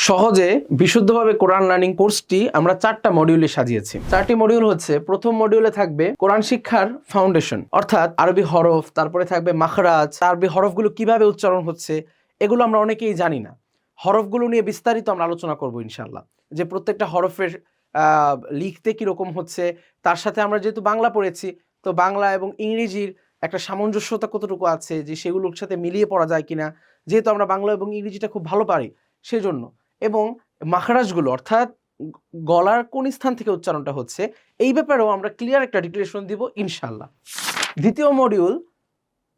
সহজে বিশুদ্ধভাবে কোরআন লার্নিং কোর্সটি আমরা 4টা মডিউলে সাজিয়েছি। 4টি মডিউল হচ্ছে, প্রথম মডিউলে থাকবে কোরআন শিক্ষার ফাউন্ডেশন, অর্থাৎ আরবি হরফ, তারপরে থাকবে মাখরাজ, আরবি হরফগুলো কিভাবে উচ্চারণ হচ্ছে এগুলো আমরা অনেকেই জানি না। হরফগুলো নিয়ে বিস্তারিত আমরা আলোচনা করব ইনশাআল্লাহ, যে প্রত্যেকটা হরফের লিখতে কিরকম হচ্ছে, তার সাথে আমরা যেহেতু বাংলা পড়েছি তো বাংলা এবং ইংরেজির একটা সামঞ্জস্যতা কতটুকু আছে, যে সেগুলোর সাথে মিলিয়ে পড়া যায় কিনা, যেহেতু আমরা বাংলা এবং ইংরেজিটা খুব ভালো পারি সেজন্য, এবং মাখরাজগুলো অর্থাৎ গলার কোন স্থান থেকে উচ্চারণটা হচ্ছে এই ব্যাপারেও আমরা ক্লিয়ার একটা ডিক্লারেশন দিব ইনশাআল্লাহ। দ্বিতীয় মডিউল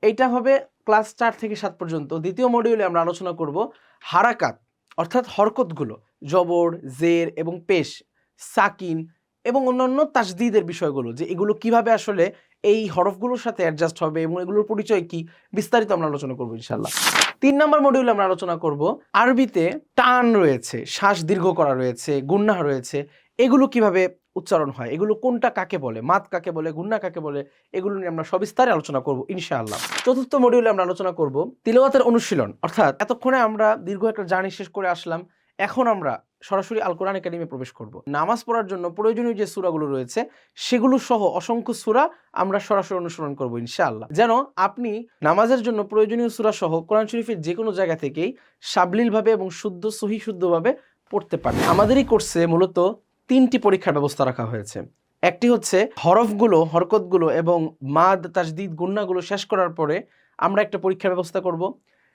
এইটা হবে ক্লাস 4 থেকে 7 পর্যন্ত। দ্বিতীয় মডিউলে আমরা আলোচনা করব হারাকাত অর্থাৎ হরকতগুলো, জবর, জের এবং পেশ, সাকিন এবং অন্যান্য তাসদিদের বিষয়গুলো, যে এগুলো কিভাবে আসলে এই হরফগুলোর সাথে অ্যাডজাস্ট হবে এবং এগুলোর পরিচয় কি, বিস্তারিত আমরা আলোচনা করব ইনশাআল্লাহ। 3 নম্বর মডিউলে আমরা আলোচনা করব আরবিতে টান রয়েছে, শ্বাস দীর্ঘ করা রয়েছে, গুন্নাহ রয়েছে, এগুলো কিভাবে উচ্চারণ হয়, এগুলো কোনটা কাকে বলে, মাদ কাকে বলে, গুন্না কাকে বলে, এগুলো নিয়ে আমরা সবিস্তারে আলোচনা করব ইনশাআল্লাহ। চতুর্থ মডিউলে আমরা আলোচনা করব তিলাওয়াতের অনুশীলন, অর্থাৎ এতক্ষণে আমরা দীর্ঘ একটা জার্নি শেষ করে আসলাম, এখন আমরা সরাসরি আল কোরআন একাডেমি প্রবেশ করব। নামাজ পড়ার জন্য প্রয়োজনীয় যে সূরাগুলো রয়েছে সেগুলো সহ অসংখ্য সূরা আমরা সরাসরি অনুসরণ করব ইনশাআল্লাহ, যেন আপনি নামাজের জন্য প্রয়োজনীয় সূরা সহ কোরআন শরীফের যে কোনো জায়গা থেকেই সাবলীলভাবে এবং সহি শুদ্ধভাবে পড়তে পারেন। আমাদের এই কোর্সে মূলত 3টি পরীক্ষার ব্যবস্থা রাখা হয়েছে। একটি হচ্ছে হরফগুলো, হরকতগুলো এবং মাদ, তাসদিদ, গুন্নাগুলো শেষ করার পরে আমরা একটা পরীক্ষার ব্যবস্থা করব,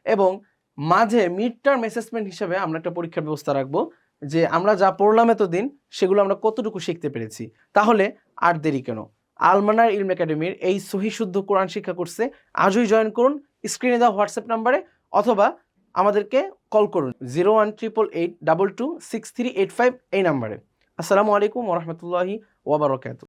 এবং মাঝে মিড টার্ম অ্যাসেসমেন্ট হিসেবে আমরা একটা পরীক্ষার ব্যবস্থা রাখবো, যে আমরা যা পড়লাম এতদিন সেগুলো আমরা কতটুকু শিখতে পেরেছি। তাহলে আর দেরি কেন, আল মানার ইলম একাডেমির এই সহি শুদ্ধ কোরআন শিক্ষা কোর্সে আজই জয়েন করুন। স্ক্রিনে দেওয়া হোয়াটসঅ্যাপ নাম্বারে অথবা আমাদেরকে কল করুন 01888226385 এই নাম্বারে। আসসালামু আলাইকুম ওয়া রাহমাতুল্লাহি ওয়া বারাকাতুহু।